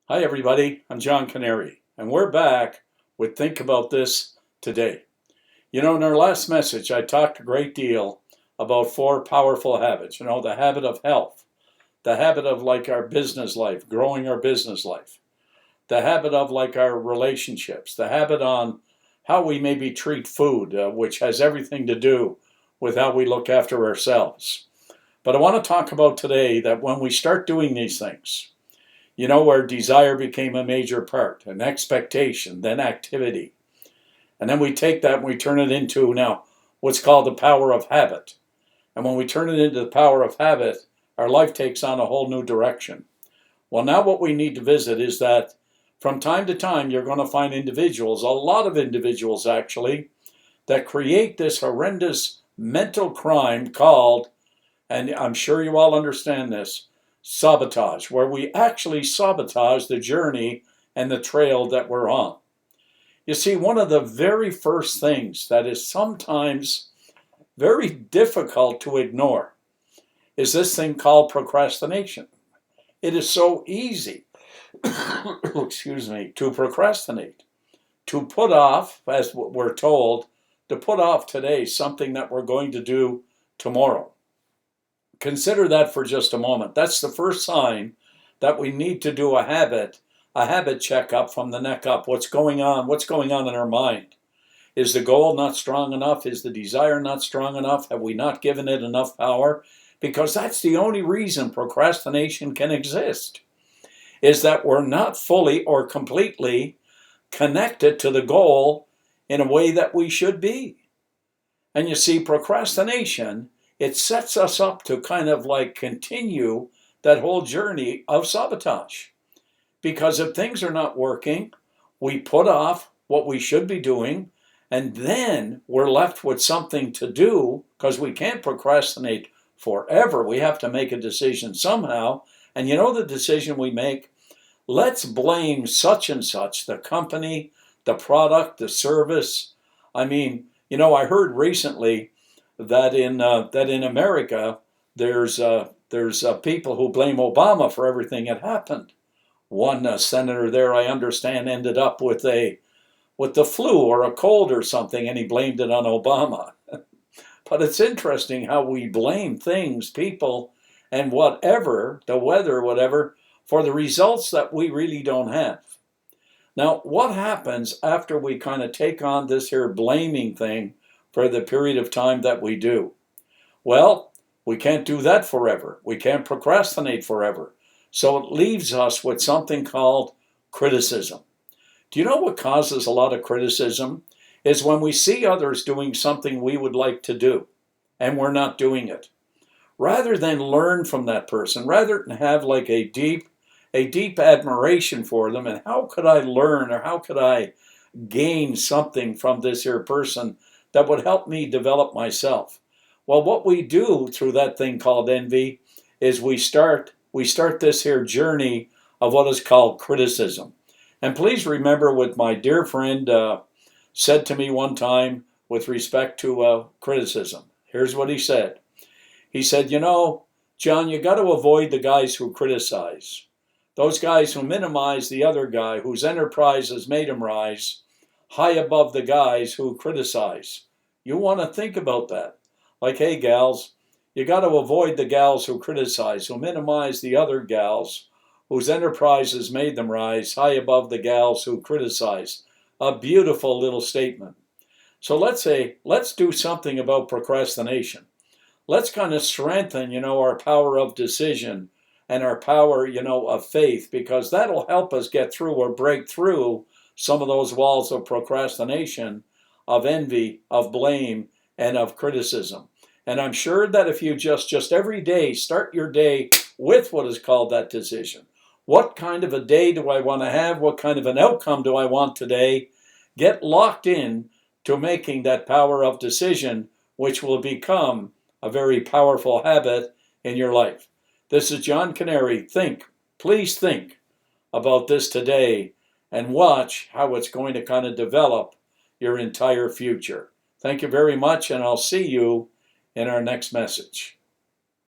Hi, everybody. I'm John Kanary, and we're back with Think About This Today. You know, in our last message, I talked a great deal about four powerful habits. You know, the habit of health, the habit of like our business life, growing our business life, the habit of like our relationships, the habit on how we maybe treat food, which has everything to do with how we look after ourselves. But I want to talk about today that when we start doing these things, you know, where desire became a major part, and expectation, then activity. And then we take that and we turn it into now what's called the power of habit. And when we turn it into the power of habit, our life takes on a whole new direction. Well, now what we need to visit is that from time to time, you're going to find individuals, a lot of individuals actually, that create this horrendous mental crime called, and I'm sure you all understand this, sabotage, where we actually sabotage the journey and the trail that we're on. You see, one of the very first things that is sometimes very difficult to ignore is this thing called procrastination. It is so easy, excuse me, to procrastinate, to put off, as we're told, to put off today something that we're going to do tomorrow. Consider that for just a moment. That's the first sign that we need to do a habit checkup from the neck up. What's going on? What's going on in our mind? Is the goal not strong enough? Is the desire not strong enough? Have we not given it enough power? Because that's the only reason procrastination can exist, is that we're not fully or completely connected to the goal in a way that we should be. And you see, procrastination, it sets us up to kind of like continue that whole journey of sabotage. Because if things are not working, we put off what we should be doing, and then we're left with something to do because we can't procrastinate forever. We have to make a decision somehow. And you know the decision we make? Let's blame such and such, the company, the product, the service. I mean, you know, I heard recently that in America there's people who blame Obama for everything that happened. One senator there, I understand, ended up with the flu or a cold or something, and he blamed it on Obama. But it's interesting how we blame things, people, and whatever, the weather, whatever, for the results that we really don't have. Now, what happens after we kind of take on this here blaming thing for the period of time that we do? Well, we can't do that forever. We can't procrastinate forever. So it leaves us with something called criticism. Do you know what causes a lot of criticism? Is when we see others doing something we would like to do, and we're not doing it. Rather than learn from that person, rather than have like a deep admiration for them, and how could I learn or how could I gain something from this here person that would help me develop myself? Well, what we do through that thing called envy is we start this here journey of what is called criticism. And please remember what my dear friend said to me one time with respect to criticism. Here's what he said. He said, you know, John, you got to avoid the guys who criticize. Those guys who minimize the other guy whose enterprise has made him rise high above the guys who criticize. You want to think about that. Like, hey, gals, you got to avoid the gals who criticize, who minimize the other gals whose enterprise has made them rise high above the gals who criticize. A beautiful little statement. So let's do something about procrastination. Let's kind of strengthen, you know, our power of decision and our power, you know, of faith, because that'll help us get through or break through some of those walls of procrastination, of envy, of blame, and of criticism. And I'm sure that if you just every day start your day with what is called that decision. What kind of a day do I want to have? What kind of an outcome do I want today? Get locked in to making that power of decision, which will become a very powerful habit in your life. This is John Kanary. Please think about this today and watch how it's going to kind of develop your entire future. Thank you very much, and I'll see you in our next message.